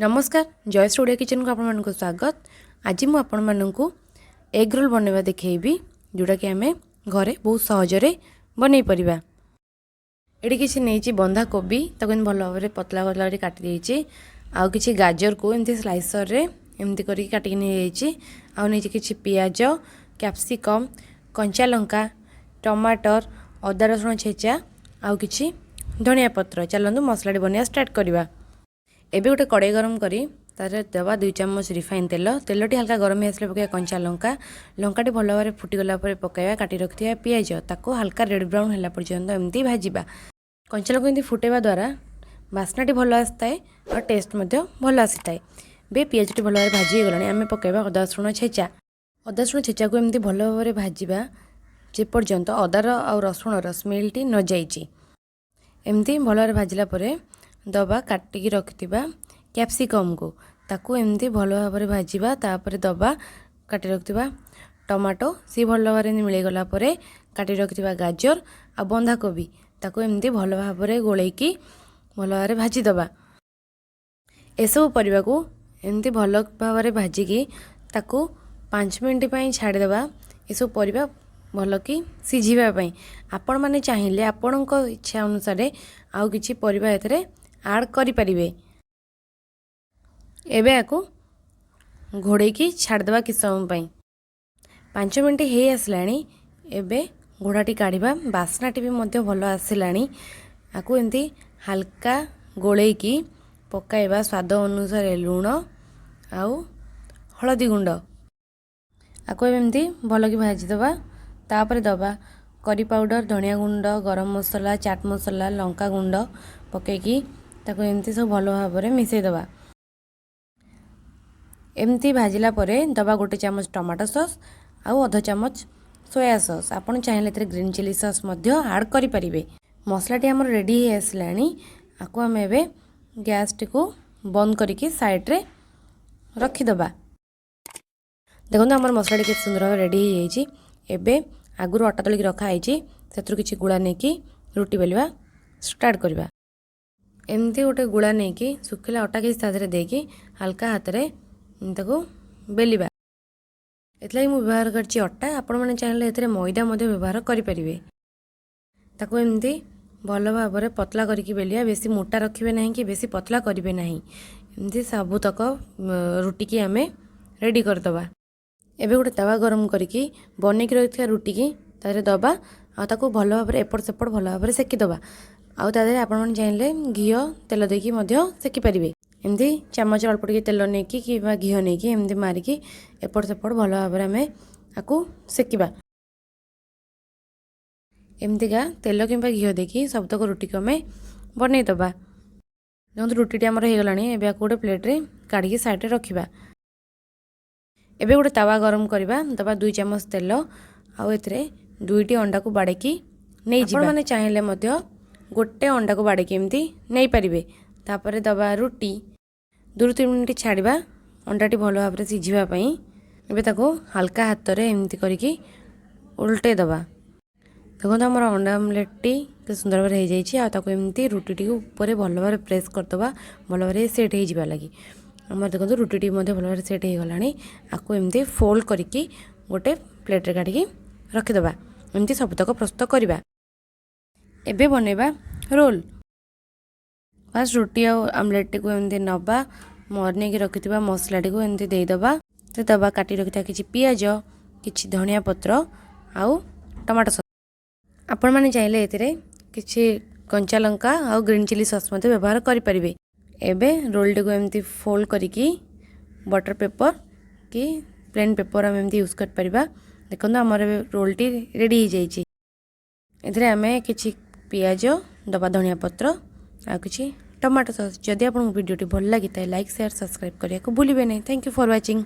नमस्कार जयश्री ओडिया किचन को आपण स्वागत। आज मुझे आपण एग रोल बनवा देखी जोटा कि आम घरे बहुत सहजरे बनई पारिबा। एटी किसी नहीं बंधा कोबी भल भाव पतला पतला काटी देछि। आउ किछि गाजर को एमती स्लाइसर रे एमती करी काटिक नहीं आउ नहीं किछि पियाज कैप्सिकम कंचा लंका टमाटर अदा रसुण छेचा आउ किछि धनिया पत्र। चलतु मसला बनवा स्टार्ट करवा। एबे गोटे कड़ाई गरम करी तार देवा 2 चम्मच रिफाइन तेलटी हल्का गरम आसले पकाया कंचा लंका लंकाटी भल भाव फुटीगला पकाया काटी रखिया पियाज ताको हल्का रेड ब्राउन है पर्यंत एमती भाजवा। कंचा लंका एमती फुटेवा द्वारा बास्नाटी भल आसताए और टेस्ट भल आसी बे पियाजटी भल भाव भाजी गलानी आम पकाइबा अदा रसुण छेचा। अदा रसुण छेचा को एमती भल भाव भाजवा जेपर्यंत अदार आ रसुणर स्मेलटी न जाइए। एमती भल भाव भाजला दबा काटिकी रखिथिबा कैप्सिकम को ताकू एमती भल भाव भाजवा। तापर दबा काटी रखिथिबा टमाटो सी भल भाव मिल गला काटी रखिथिबा गाजर आ बंधा कोबी ताकू एमती भल भाव गोलैकी भल भाव भाजीदबा। एसबू परिबा को एमती भल भाव भाजिकी ताकू 5 मिनट पई छाड़ीदबा। एसबू परिबा भल कि सिझीबा आपण माने चाहिए आपण इच्छा अनुसार आउ किछि परिबा एथरे आड करि परिबे। एबे आको घोड़े की छाड़देवा कि समय 5 मिनट हे आसलानी। एबे घोड़ाटी काढ़ा बास्नाटी भी मध्य भल आसलानी। आको एमती हल्का गोले की पकाइबा स्वाद अनुसार लुण आउ हलदी गुंड आको एमती भल कि भाजीदबा। तापर दबा करी पाउडर धनिया गुंड गरम मसला चाट मसला लंका गुंड पकईकी ताको एमती सब भल भाव मिसईदबा। एमती भाजिला परे दबा 1 चम्मच टमाटो सॉस आउ आधा चम्मच सोया सॉस। आपन चाहिए ग्रीन चिली सॉस मध्य ऐड करि परिबे। मसलाटी हमर रेडी हे आसलानी। आको हम एबे गैस टी को बंद करके साइड रे रखी दबा। देखो हमर मसलाटी के सुंदर भाव रेडी हे जाइछि। एबे आगुर अटा तलिक रखा है से किसी गुड़ा नहीं कि रुटी बेलवा स्टार्ट करवा। एमती गोटे गुड़ा नहीं कि सुखिला अटा किसी तादे देकी हल्का हाथ में ताको बेलिबा। एतला मु व्यवहार करछि अटा। आपण माने चाहिए एतरे मैदा मध्य व्यवहार करि परिबे। ताको एमती भल भाव पतला करके बेलिया। बेसी मोटा रखिबे नहीं कि बेसी पतला करिवे नहीं। एमती सबुतक रुटी की आमे रेडी करदबा। एबे गोटे तवा गरम करके बनईकी रखिया रुटी की तारे दबा आ ताको भल भाव एपट सेपट भल भाव सेकीदबा। आउ तादे आपण माने चाहिए घी तेल देकी मध्य सेकी परिबे। एमती चामच अल्प टिके तेल नेकी कि घी नेकी एमती मारिकी एपट सेपट भल भाव आमे आकु सेकिबा। एमतीका तेल किंबा घी देकी सबतक रुटी को आमे बनई दबा। देखो रुटीटी आमर हो गलानी। एबे आकु गोटे प्लेट रे काढिकी साइड रे रखिबा। एबे गोटे तवा गरम करवा दबा 2 चम्मच तेल आउ एथरे 2टी अंडा को बाड़ेकी नहीं जिबा। माने चाहिए मध्य गोटे अंडा को बाड़ेकी एमती नहीं पारिबे। तापर दबा रुटी 2-3 मिनट छाड़वा अंडाटी भल भाव सिझिबा पई। एबे ताको हल्का हाथ रे एमती करिकी उल्टे दबा। देखो हमर अंडा आमलेटटी के सुंदर भाव हो जाइछि। आ ताको एमती रुटीटी को ऊपर भल भाव प्रेस करदबा भल भाव सेट हो जिबा लगी। आम देखो रुटीटी भल भाव सेट हो गलानी। आको एमती फोल्ड करके गोटे प्लेट रे काढिकी रखिदबा। एमती सबतक प्रस्तुत करवा। एबे बनैबा रोल। फास्ट रुटी आ आमलेट को एमती नबा मर्नी की रखिथिबा मसलाटी को एमती देदबा। से दबा काटी रखिथा किछि पियाज किछि धनिया पत्र आउ टमाटो सॉस। आपण माने चाहिए एथिरे किछि कंचा लंका आउ ग्रीन चिली सॉस मते व्यवहार करि परिबे। एबे रोलटी को एमती फोल्ड करिकी बटर पेपर कि प्लेन पेपर हम एमती यूज कर परिबा। देखो आमर रोलटी रेडी हो जाइए। एथिरे आमे किछि पियाज दबा धनिया पत्र आ किछि टमाटो सॉस। जदि आपन वीडियोटी भल लगी लाइक शेयर सब्सक्राइब करिया को भूलिबे नहीं। Thank you for watching.